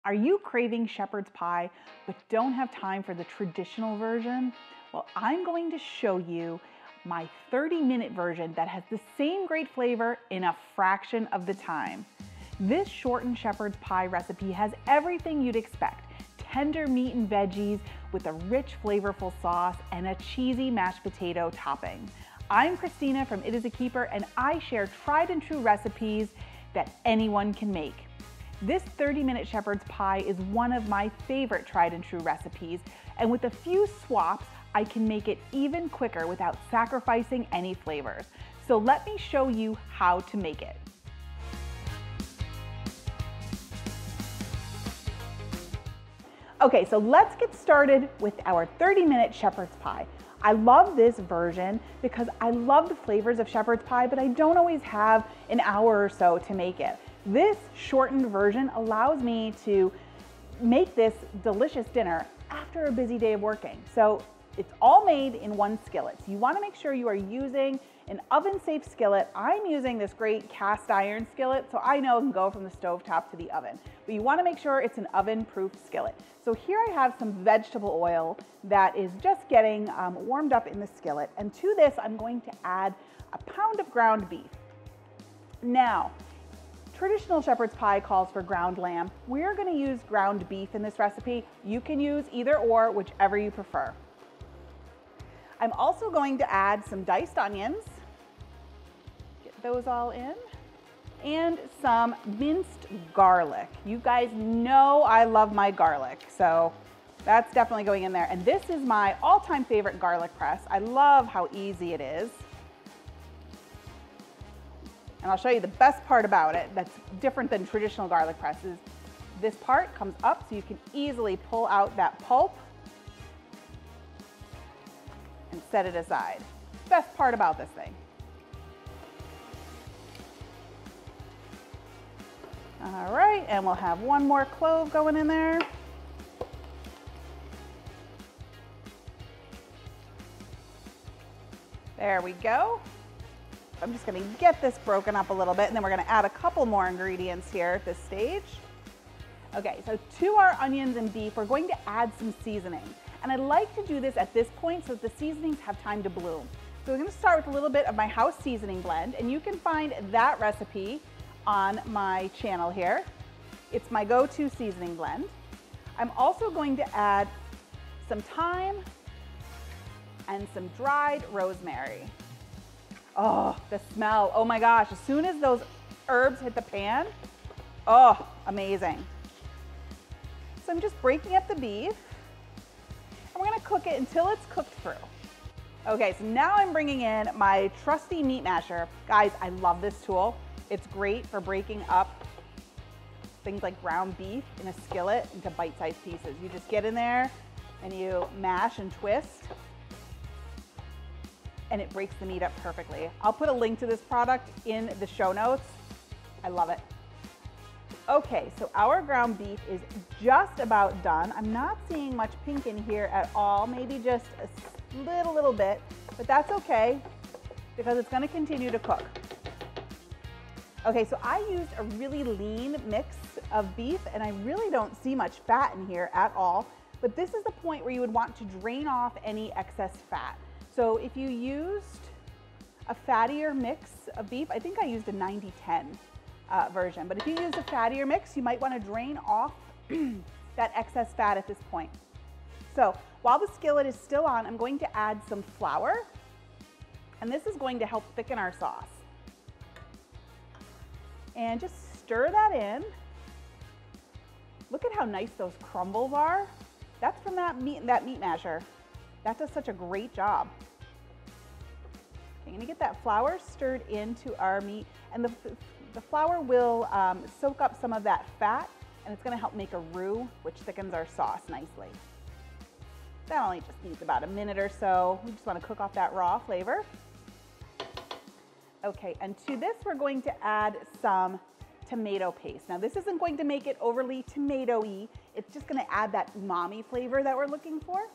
Are you craving shepherd's pie but don't have time for the traditional version? Well, I'm going to show you my 30-minute version that has the same great flavor in a fraction of the time. This shortened shepherd's pie recipe has everything you'd expect: tender meat and veggies with a rich, flavorful sauce and a cheesy mashed potato topping. I'm Christina from It Is a Keeper, and I share tried and true recipes that anyone can make. This 30-minute shepherd's pie is one of my favorite tried and true recipes, and with a few swaps, I can make it even quicker without sacrificing any flavors. So let me show you how to make it. Okay, so let's get started with our 30-minute shepherd's pie. I love this version because I love the flavors of shepherd's pie, but I don't always have an hour or so to make it. This shortened version allows me to make this delicious dinner after a busy day of working. So it's all made in one skillet. So you want to make sure you are using an oven-safe skillet. I'm using this great cast iron skillet, so I know it can go from the stovetop to the oven. But you want to make sure it's an oven-proof skillet. So here I have some vegetable oil that is just getting warmed up in the skillet. And to this, I'm going to add a pound of ground beef. Now, traditional shepherd's pie calls for ground lamb. We're going to use ground beef in this recipe. You can use either or, whichever you prefer. I'm also going to add some diced onions, get those all in, and some minced garlic. You guys know I love my garlic, so that's definitely going in there. And this is my all-time favorite garlic press. I love how easy it is. And I'll show you the best part about it that's different than traditional garlic presses. This part comes up so you can easily pull out that pulp and set it aside. Best part about this thing. All right, and we'll have one more clove going in there. There we go. I'm just gonna get this broken up a little bit, and then we're gonna add a couple more ingredients here at this stage. Okay, so to our onions and beef, we're going to add some seasoning. And I like to do this at this point so that the seasonings have time to bloom. So we're gonna start with a little bit of my house seasoning blend, and you can find that recipe on my channel here. It's my go-to seasoning blend. I'm also going to add some thyme and some dried rosemary. Oh, the smell, oh my gosh, as soon as those herbs hit the pan, oh, amazing. So I'm just breaking up the beef, and we're gonna cook it until it's cooked through. Okay, so now I'm bringing in my trusty meat masher. Guys, I love this tool. It's great for breaking up things like ground beef in a skillet into bite-sized pieces. You just get in there and you mash and twist, and it breaks the meat up perfectly. I'll put a link to this product in the show notes. I love it. Okay, so our ground beef is just about done. I'm not seeing much pink in here at all, maybe just a little bit, but that's okay because it's gonna continue to cook. Okay, so I used a really lean mix of beef, and I really don't see much fat in here at all, but this is the point where you would want to drain off any excess fat. So if you used a fattier mix of beef, I think I used a 90-10 version, but if you use a fattier mix, you might want to drain off that excess fat at this point. So while the skillet is still on, I'm going to add some flour, and this is going to help thicken our sauce. And just stir that in. Look at how nice those crumbles are. That's from that meat masher. That does such a great job. I'm gonna get that flour stirred into our meat, and the flour will soak up some of that fat, and it's gonna help make a roux, which thickens our sauce nicely. That only just needs about a minute or so. We just wanna cook off that raw flavor. Okay, and to this we're going to add some tomato paste. Now this isn't going to make it overly tomato-y, it's just gonna add that umami flavor that we're looking for.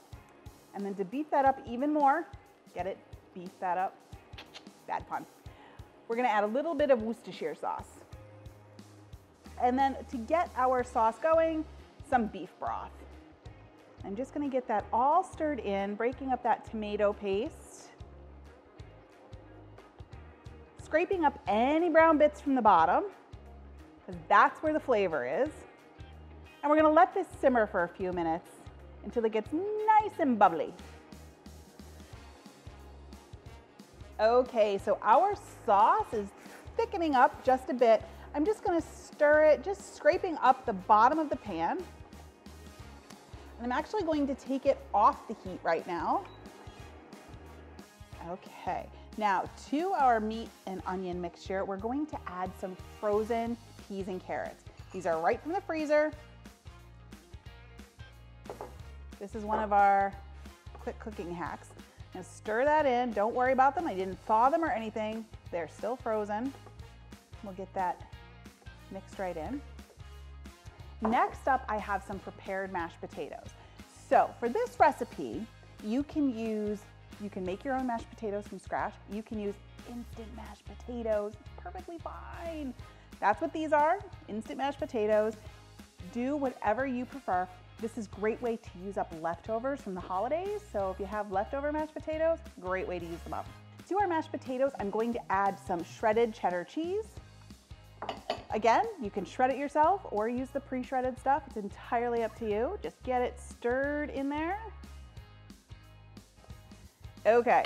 And then to beef that up even more, get it, beef that up, bad pun. We're gonna add a little bit of Worcestershire sauce. And then to get our sauce going, some beef broth. I'm just gonna get that all stirred in, breaking up that tomato paste, scraping up any brown bits from the bottom, because that's where the flavor is. And we're gonna let this simmer for a few minutes until it gets nice and bubbly. Okay, so our sauce is thickening up just a bit. I'm just gonna stir it, just scraping up the bottom of the pan. And I'm actually going to take it off the heat right now. Okay, now to our meat and onion mixture, we're going to add some frozen peas and carrots. These are right from the freezer. This is one of our quick cooking hacks. Now stir that in, don't worry about them. I didn't thaw them or anything. They're still frozen. We'll get that mixed right in. Next up, I have some prepared mashed potatoes. So for this recipe, you can make your own mashed potatoes from scratch. You can use instant mashed potatoes, perfectly fine. That's what these are, instant mashed potatoes. Do whatever you prefer. This is a great way to use up leftovers from the holidays. So if you have leftover mashed potatoes, great way to use them up. To our mashed potatoes, I'm going to add some shredded cheddar cheese. Again, you can shred it yourself or use the pre-shredded stuff. It's entirely up to you. Just get it stirred in there. Okay,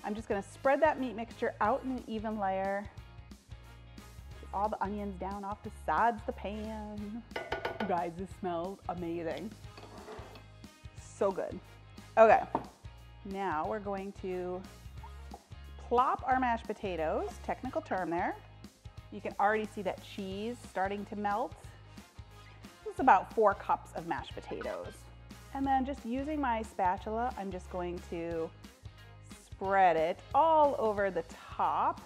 I'm just gonna spread that meat mixture out in an even layer. Get all the onions down off the sides of the pan. You guys, this smells amazing. So good. Okay, now we're going to plop our mashed potatoes, technical term there. You can already see that cheese starting to melt. This is about 4 cups of mashed potatoes. And then just using my spatula, I'm just going to spread it all over the top.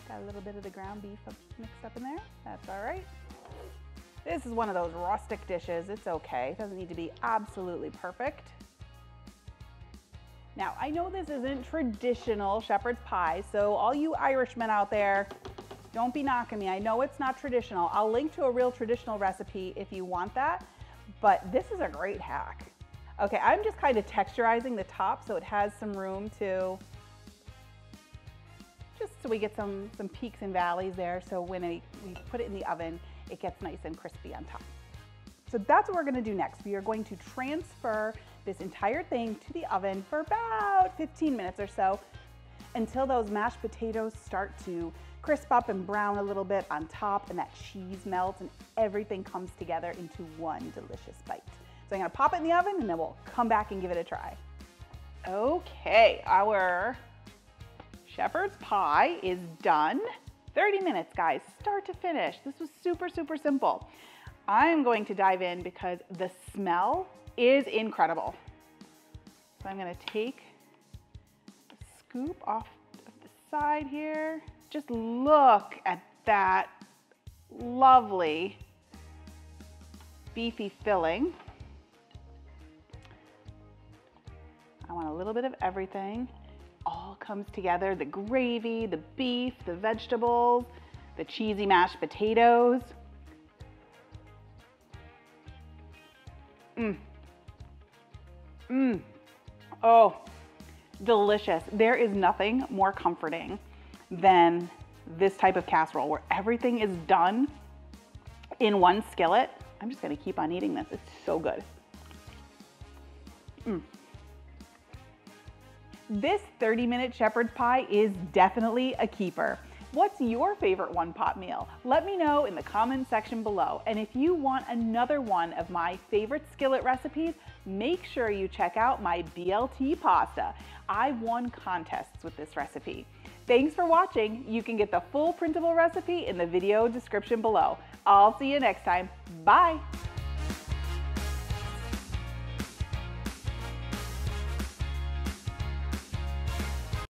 Got a little bit of the ground beef mixed up in there. That's all right. This is one of those rustic dishes. It's okay. It doesn't need to be absolutely perfect. Now, I know this isn't traditional shepherd's pie, so all you Irishmen out there, don't be knocking me. I know it's not traditional. I'll link to a real traditional recipe if you want that, but this is a great hack. Okay, I'm just kind of texturizing the top so it has some room to, just so we get some peaks and valleys there, so when we put it in the oven, it gets nice and crispy on top. So that's what we're gonna do next. We are going to transfer this entire thing to the oven for about 15 minutes or so until those mashed potatoes start to crisp up and brown a little bit on top and that cheese melts and everything comes together into one delicious bite. So I'm gonna pop it in the oven and then we'll come back and give it a try. Okay, our shepherd's pie is done. 30 minutes, guys, start to finish. This was super, super simple. I'm going to dive in because the smell is incredible. So I'm gonna take a scoop off of the side here. Just look at that lovely beefy filling. I want a little bit of everything. All comes together, the gravy, the beef, the vegetables, the cheesy mashed potatoes. Oh, delicious. There is nothing more comforting than this type of casserole where everything is done in one skillet. I'm just gonna keep on eating this. It's so good. This 30-minute shepherd's pie is definitely a keeper. What's your favorite one-pot meal? Let me know in the comments section below. And if you want another one of my favorite skillet recipes, make sure you check out my BLT pasta. I won contests with this recipe. Thanks for watching. You can get the full printable recipe in the video description below. I'll see you next time. Bye.